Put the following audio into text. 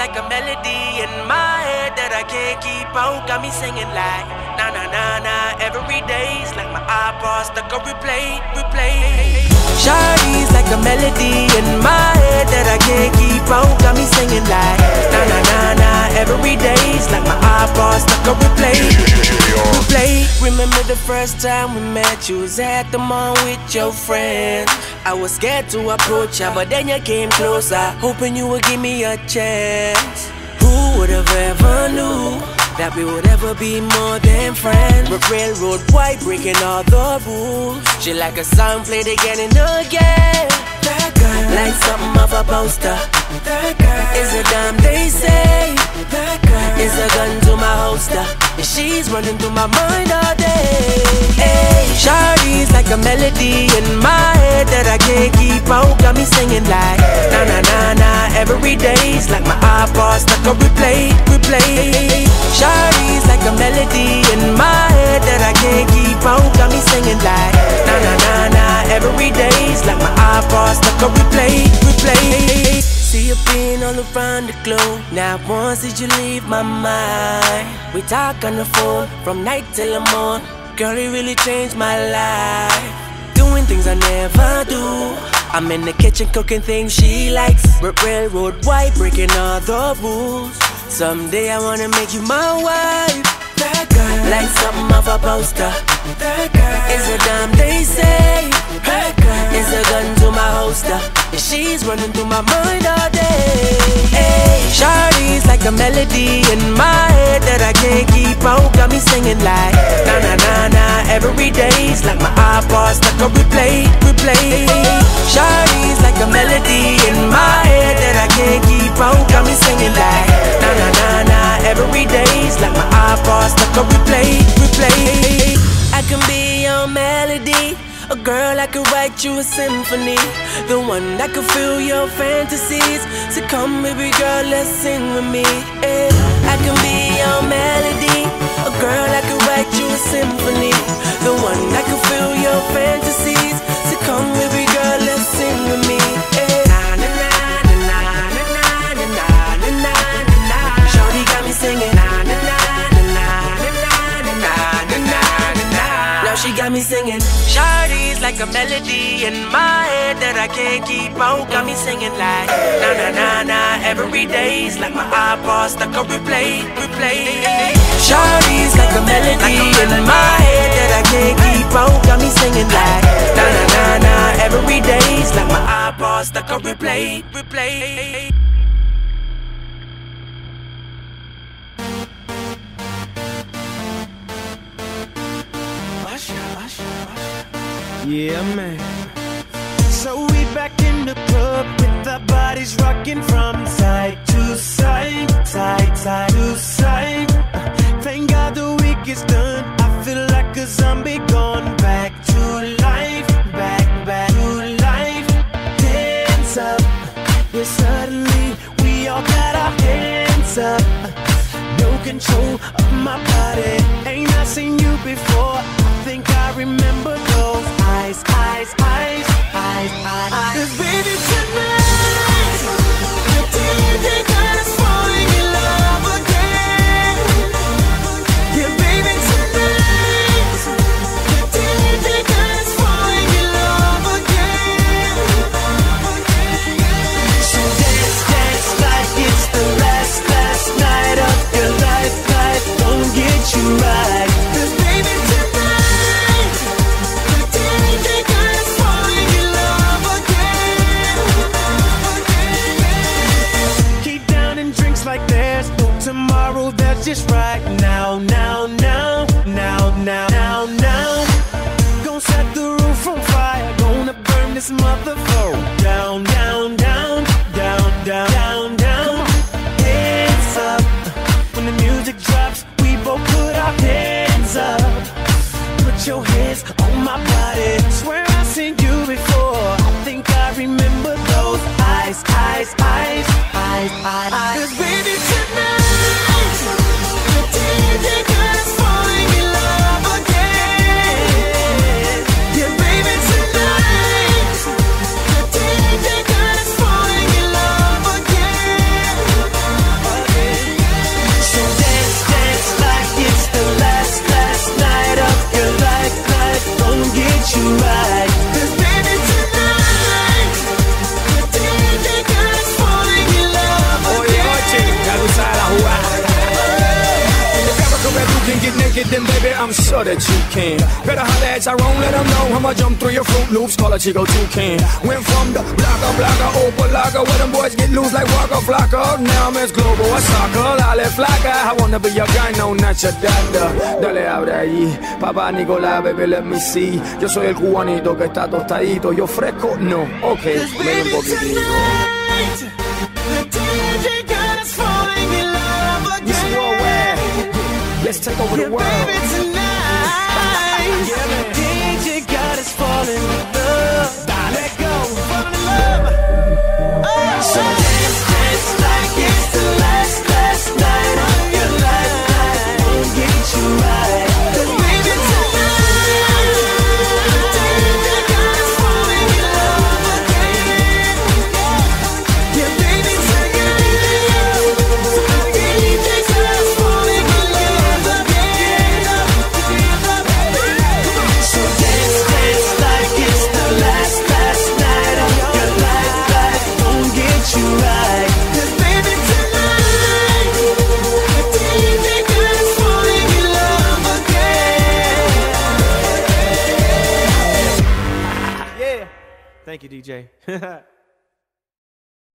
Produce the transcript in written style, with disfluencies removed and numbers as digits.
like a melody in my head that I can't keep out. Got me singing like na na na na. Every day's like my iPod stuck on replay, replay. Shawty's like a melody in my head that I can't keep out. Got me singing like na na na na. Every day's like my iPod stuck on replay, replay. Remember the first time we met? You was at the mall with your friends. I was scared to approach ya, but then you came closer, hoping you would give me a chance. Who would have ever knew that we would ever be more than friends? We're railroad white, breaking all the rules. She like a song played again and again. That girl, like something of a poster. That girl is a dime, they say. That girl is a gun to my holster, and she's running through my mind all day. Hey, Shawty's like a melody in my head that I can't keep out. Got me singing like na na na na. Every day's like my iPod stuck on replay, replay. Shawty's like a melody in my head that I can't keep out. Got me singing like na na na na. Every day's like my iPod stuck on replay, replay. See you being all around the globe. Not once did you leave my mind. We talk on the phone from night till the morning. Girl, it really changed my life. Doing things I never do. I'm in the kitchen cooking things she likes. Railroad white, breaking all the rules. Someday I wanna make you my wife. That girl, like something of a poster. That girl is a dime, they say. That girl is a gun to my holster, and she's running through my mind all day. Hey, Shawty's like a melody in my head that I can't keep out. Got me singing like na na na na. Every day's like my iPod stuck on replay, replay. Shawty's like a melody in my head that I can't keep out. Got me singing like na na na na. Every day's like my iPod stuck on replay, replay. I can be your melody, a girl that could write you a symphony, the one that could fill your fantasies. So come baby girl, let's sing with me. Yeah. I can be your melody, a girl that could write you a symphony, the one that could fill your fantasies. So come baby girl, let's sing with me. Yeah. Na na na na na na na na na na na. Shawty got me singing na na na na na na na na na. Now she got me singing. Shawty's like a melody in my head that I can't keep out. Got me singing like na na na na. Every day's like my iPod stuck on replay, replay. Shawty's like a melody in my head that I can't keep out. Got me singing like na na na na. Every day's like my iPod stuck on replay, replay. Yeah, man. So we back in the club with our bodies rocking from side to side, side, side to side. Thank God the week is done. I feel like a zombie gone back to life, back to life. Hands up, yeah, suddenly we all got our hands up. No control of my body. Ain't I seen you before? I think I remember those eyes, eyes, eyes, eyes, eyes. 'Cause baby tonight, the DJ got us falling in love again. Yeah, baby tonight, the DJ got us falling in love again. So dance, dance like it's the last night of your life. Life won't get you right. 'Cause baby tonight, the DJ got us falling in love again. Keep downing drinks like there's no tomorrow. That's just right now, now, now, now, now, now, now. Gonna set the roof on fire. Gonna burn this motherfucker down, down, down, down, down, down, down. Hands up. When the music drops, we both put our hands up. Put your hands on my body. Swear I've seen you before. I think I remember those eyes, eyes, eyes, eyes, eyes. 'Cause baby tonight, the DJ got us falling in love again. Yeah, baby tonight, the DJ got us falling in love again. can. Better holler at Tyrone, let him know I'ma jump through your Fruit Loops, call a Chico Toucan. Went from the blocker, Opalaga, where them boys get loose like Waka Flocka. Now I'm as global as soccer, Lale Flocka. I wanna be your guy, no, not your dada. Dale, abre ahí, papá Nicolás, baby, let me see. Yo soy el cubanito que está tostadito, yo fresco, no, ok, ven un poquitito. Let's take over the world. Baby, tonight, DJ got us falling in love. Let go, falling in love. Oh, so dance like it's the last night of your life. Don't get you right. 'Cause baby, tonight, DJ got us falling in love again. Yeah, baby, tonight, DJ got us falling in love again. So dance like it's the last night of your life. Don't get you right. 'Cause baby, tonight, DJ got us falling in love again. Yeah. Thank you, DJ.